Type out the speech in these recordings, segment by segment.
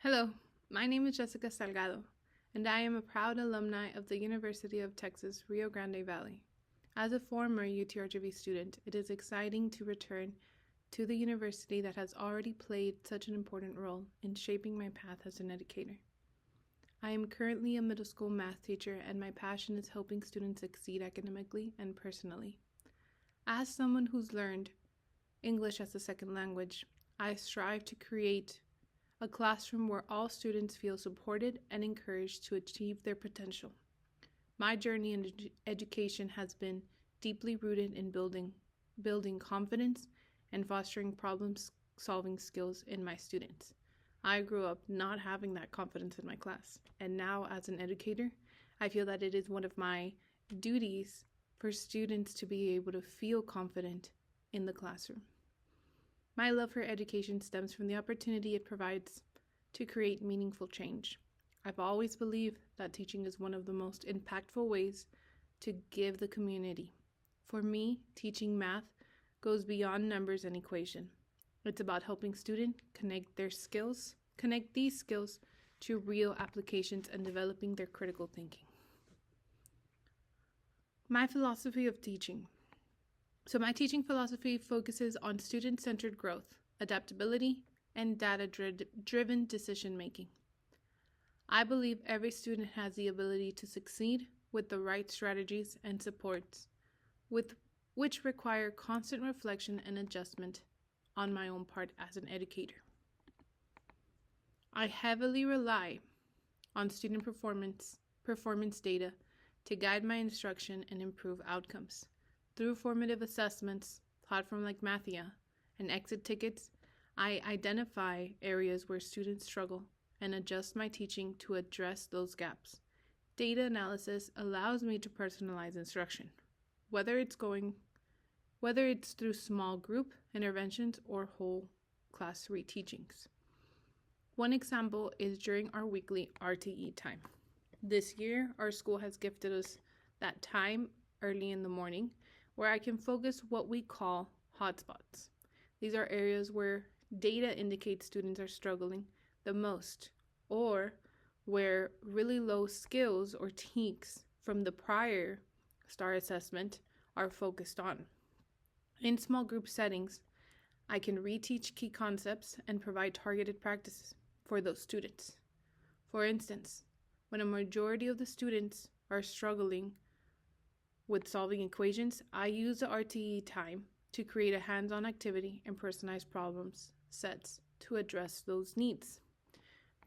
Hello, my name is Jessica Salgado, and I am a proud alumni of the University of Texas, Rio Grande Valley. As a former UTRGV student, it is exciting to return to the university that has already played such an important role in shaping my path as an educator. I am currently a middle school math teacher, and my passion is helping students succeed academically and personally. As someone who's learned English as a second language, I strive to create a classroom where all students feel supported and encouraged to achieve their potential. My journey in education has been deeply rooted in building confidence and fostering problem-solving skills in my students. I grew up not having that confidence in my class, and now as an educator, I feel that it is one of my duties for students to be able to feel confident in the classroom. My love for education stems from the opportunity it provides to create meaningful change. I've always believed that teaching is one of the most impactful ways to give the community. For me, teaching math goes beyond numbers and equation. It's about helping students connect these skills to real applications and developing their critical thinking. My philosophy of teaching. My teaching philosophy focuses on student-centered growth, adaptability, and data-driven decision-making. I believe every student has the ability to succeed with the right strategies and supports, which require constant reflection and adjustment on my own part as an educator. I heavily rely on student performance data to guide my instruction and improve outcomes. Through formative assessments, platforms like Mathia, and exit tickets, I identify areas where students struggle and adjust my teaching to address those gaps. Data analysis allows me to personalize instruction, whether it's through small group interventions or whole class reteachings. One example is during our weekly RTE time. This year, our school has gifted us that time early in the morning where I can focus what we call hotspots. These are areas where data indicates students are struggling the most, or where really low skills or techniques from the prior STAR assessment are focused on. In small group settings, I can reteach key concepts and provide targeted practices for those students. For instance, when a majority of the students are struggling with solving equations, I use the RTE time to create a hands-on activity and personalized problem sets to address those needs.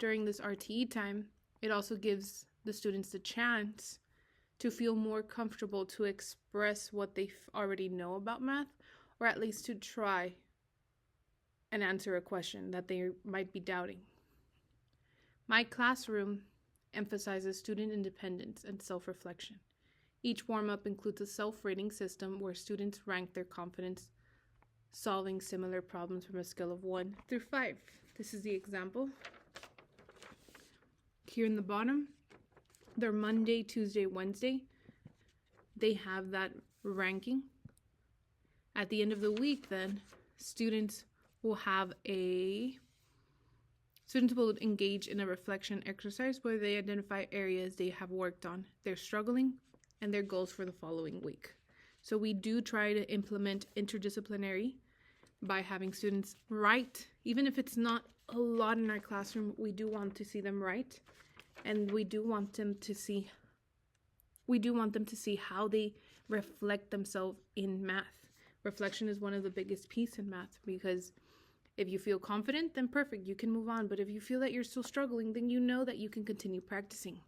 During this RTE time, it also gives the students the chance to feel more comfortable to express what they already know about math, or at least to try and answer a question that they might be doubting. My classroom emphasizes student independence and self-reflection. Each warm-up includes a self-rating system where students rank their confidence solving similar problems from a scale of 1 through 5. This is the example. Here in the bottom, they're Monday, Tuesday, Wednesday. They have that ranking. At the end of the week, then, students will engage in a reflection exercise where they identify areas they have worked on, they're struggling, and their goals for the following week. So we do try to implement interdisciplinary by having students write. Even if it's not a lot in our classroom, we do want to see them write, and we do want them to see how they reflect themselves in math. Reflection is one of the biggest pieces in math, because if you feel confident, then perfect, you can move on. But if you feel that you're still struggling, then you know that you can continue practicing.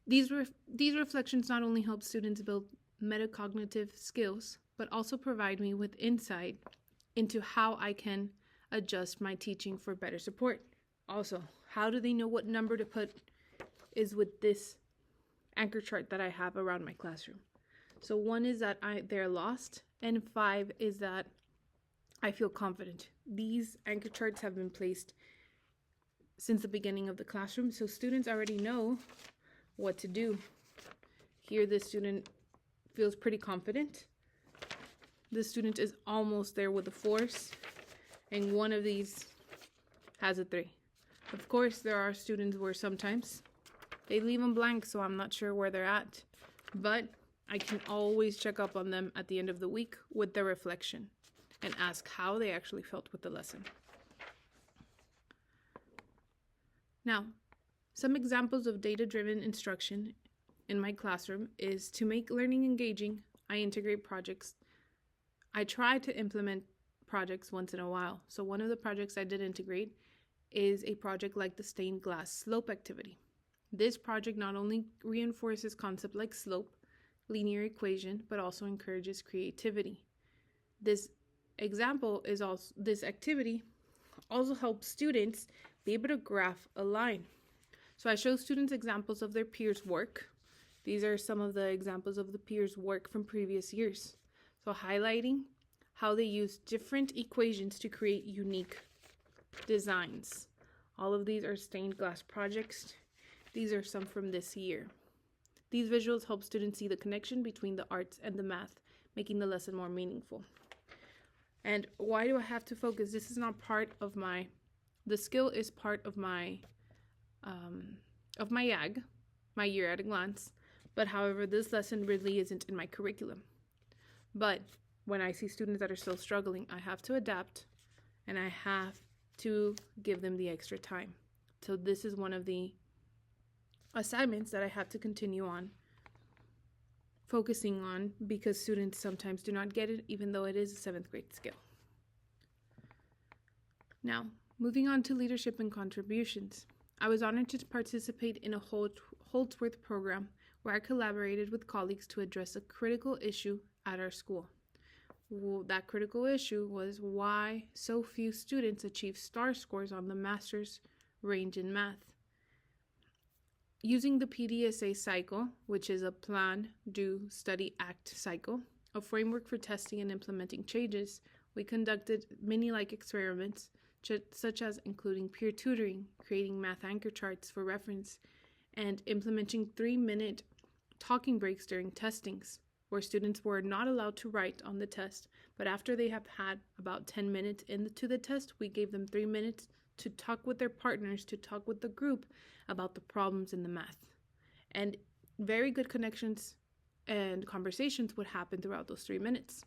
These reflections not only help students build metacognitive skills, but also provide me with insight into how I can adjust my teaching for better support. Also, how do they know what number to put is with this anchor chart that I have around my classroom. So 1 is that they're lost, and 5 is that I feel confident. These anchor charts have been placed since the beginning of the classroom, so students already know what to do. Here, this student feels pretty confident. This student is almost there with a 4, and one of these has a 3. Of course, there are students where sometimes they leave them blank, so I'm not sure where they're at. But I can always check up on them at the end of the week with their reflection and ask how they actually felt with the lesson. Now, some examples of data-driven instruction in my classroom is to make learning engaging, I integrate projects. I try to implement projects once in a while. So one of the projects I did integrate is a project like the stained glass slope activity. This project not only reinforces concepts like slope, linear equation, but also encourages creativity. This activity also helps students be able to graph a line. So I show students examples of their peers' work. These are some of the examples of the peers' work from previous years. So highlighting how they use different equations to create unique designs. All of these are stained glass projects. These are some from this year. These visuals help students see the connection between the arts and the math, making the lesson more meaningful. And why do I have to focus? This is not part of the skill is part of my YAG, my year at a glance. But however, this lesson really isn't in my curriculum. But when I see students that are still struggling, I have to adapt and I have to give them the extra time. So this is one of the assignments that I have to continue on focusing on because students sometimes do not get it, even though it is a 7th grade skill. Now, moving on to leadership and contributions. I was honored to participate in a Holdsworth program where I collaborated with colleagues to address a critical issue at our school. That critical issue was why so few students achieve STAR scores on the master's range in math. Using the PDSA cycle, which is a plan, do, study, act cycle, a framework for testing and implementing changes, we conducted mini-like experiments such as including peer tutoring, creating math anchor charts for reference, and implementing 3-minute talking breaks during testings, where students were not allowed to write on the test, but after they have had about 10 minutes into the test, we gave them 3 minutes to talk with their partners, to talk with the group about the problems in the math. And very good connections and conversations would happen throughout those 3 minutes.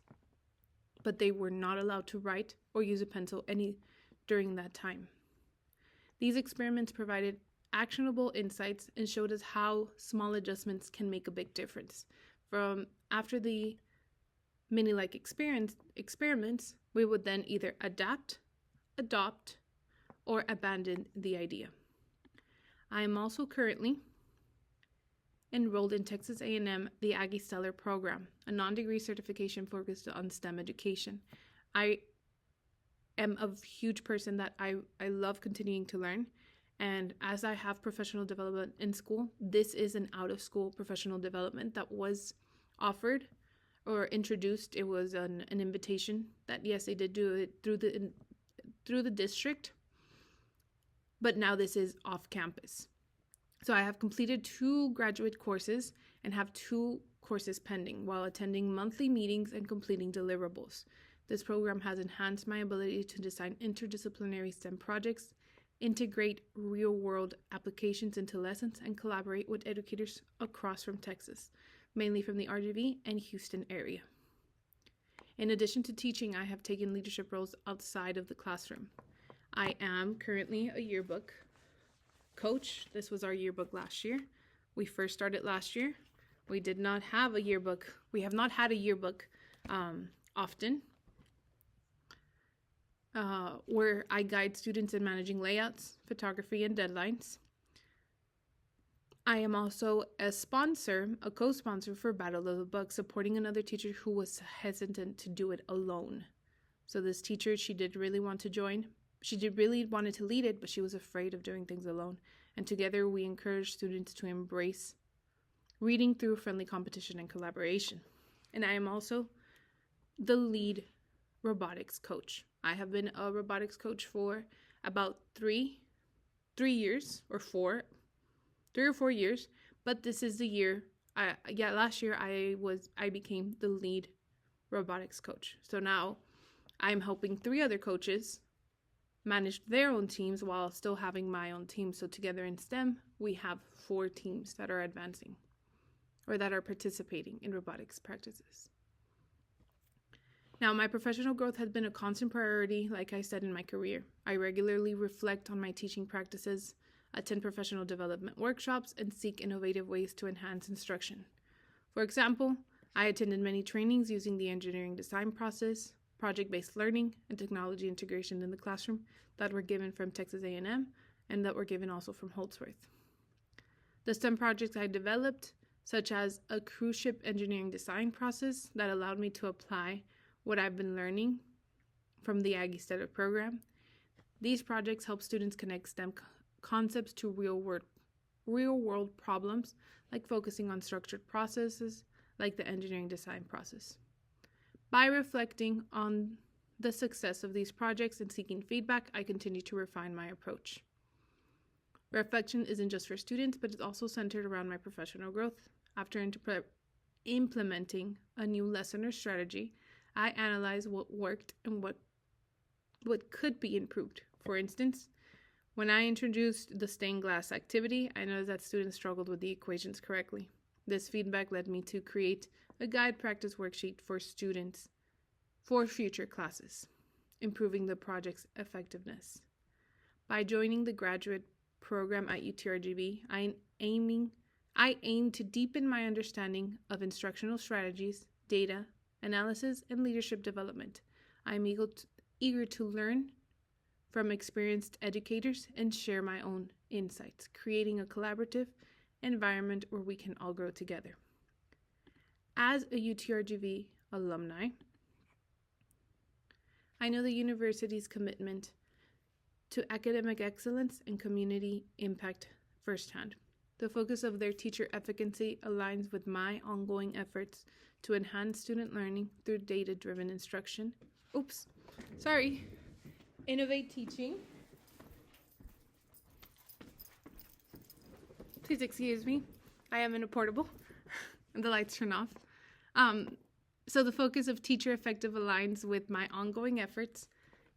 But they were not allowed to write or use a pencil during that time. These experiments provided actionable insights and showed us how small adjustments can make a big difference. From after the mini-like experiments, we would then either adapt, adopt, or abandon the idea. I am also currently enrolled in Texas A&M, the Aggie Stellar program, a non-degree certification focused on STEM education. I am a huge person that I love continuing to learn. And as I have professional development in school, this is an out-of-school professional development that was offered or introduced. It was an invitation that, yes, they did do it through the district, but now this is off campus. So I have completed 2 graduate courses and have 2 courses pending while attending monthly meetings and completing deliverables. This program has enhanced my ability to design interdisciplinary STEM projects, integrate real-world applications into lessons, and collaborate with educators across from Texas, mainly from the UTRGV and Houston area. In addition to teaching, I have taken leadership roles outside of the classroom. I am currently a yearbook coach. This was our yearbook last year. We first started last year. We did not have a yearbook. We have not had a yearbook often. Where I guide students in managing layouts, photography, and deadlines. I am also a co-sponsor for Battle of the Book, supporting another teacher who was hesitant to do it alone. So this teacher, she did really want to join. She did really wanted to lead it, but she was afraid of doing things alone. And together we encourage students to embrace reading through friendly competition and collaboration. And I am also the lead robotics coach. I have been a robotics coach for about 3 years or 4, 3 or 4 years, but this is the year. Last year I became the lead robotics coach. So now I'm helping 3 other coaches managed their own teams while still having my own team. So together in STEM, we have 4 teams that are advancing or that are participating in robotics practices. Now, my professional growth has been a constant priority, like I said, in my career. I regularly reflect on my teaching practices, attend professional development workshops, and seek innovative ways to enhance instruction. For example, I attended many trainings using the engineering design process, project-based learning, and technology integration in the classroom that were given from Texas A&M and that were given also from Holtzworth. The STEM projects I developed, such as a cruise ship engineering design process that allowed me to apply what I've been learning from the Aggie Study program. These projects help students connect STEM concepts to real-world problems, like focusing on structured processes, like the engineering design process. By reflecting on the success of these projects and seeking feedback, I continue to refine my approach. Reflection isn't just for students, but it's also centered around my professional growth. After implementing a new lesson or strategy, I analyze what worked and what could be improved. For instance, when I introduced the stained glass activity, I noticed that students struggled with the equations correctly. This feedback led me to create a guide practice worksheet for students for future classes, improving the project's effectiveness. By joining the graduate program at UTRGV, I aim to deepen my understanding of instructional strategies, data, analysis, and leadership development. I'm eager to learn from experienced educators and share my own insights, creating a collaborative environment where we can all grow together. As a UTRGV alumni, I know the university's commitment to academic excellence and community impact firsthand. The focus of their teacher efficacy aligns with my ongoing efforts to enhance student learning through data-driven instruction. Innovate teaching. Please excuse me. I am in a portable and the lights turn off. So the focus of teacher effective aligns with my ongoing efforts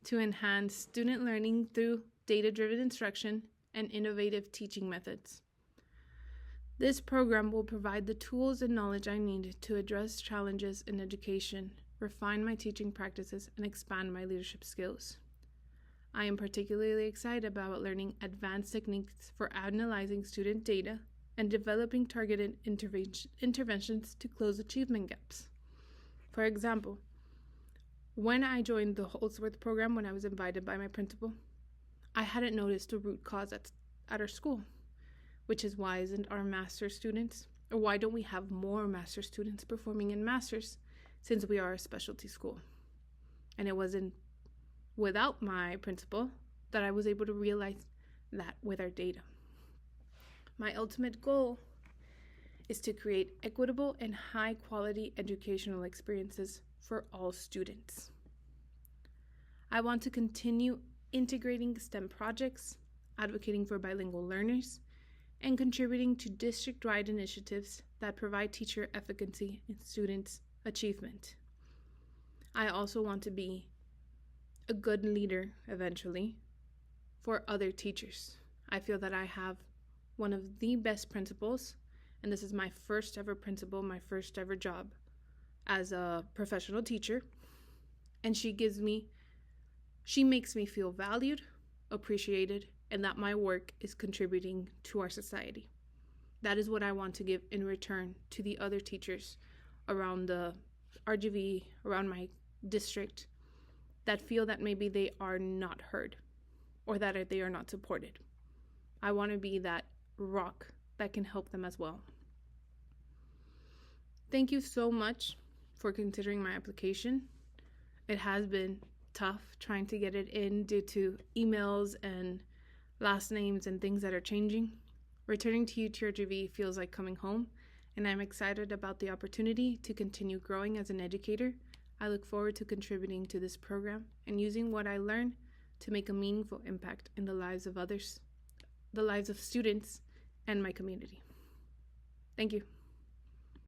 to enhance student learning through data-driven instruction and innovative teaching methods. This program will provide the tools and knowledge I need to address challenges in education, refine my teaching practices, and expand my leadership skills. I am particularly excited about learning advanced techniques for analyzing student data and developing targeted interventions to close achievement gaps. For example, when I joined the Holtzworth program when I was invited by my principal, I hadn't noticed the root cause at our school, which is why isn't our master's students, or why don't we have more master's students performing in masters since we are a specialty school? And it wasn't without my principal that I was able to realize that with our data. My ultimate goal is to create equitable and high-quality educational experiences for all students. I want to continue integrating STEM projects, advocating for bilingual learners, and contributing to district-wide initiatives that provide teacher efficacy and students' achievement. I also want to be a good leader eventually for other teachers. I feel that I have one of the best principals, and this is my first ever principal, my first ever job as a professional teacher, and she makes me feel valued, appreciated, and that my work is contributing to our society. That is what I want to give in return to the other teachers around the RGV, around my district, that feel that maybe they are not heard or that they are not supported. I want to be that rock that can help them as well. Thank you so much for considering my application. It has been tough trying to get it in due to emails and last names and things that are changing. Returning to UTRGV feels like coming home, and I'm excited about the opportunity to continue growing as an educator. I look forward to contributing to this program and using what I learn to make a meaningful impact in the lives of others, the lives of students, and my community. Thank you.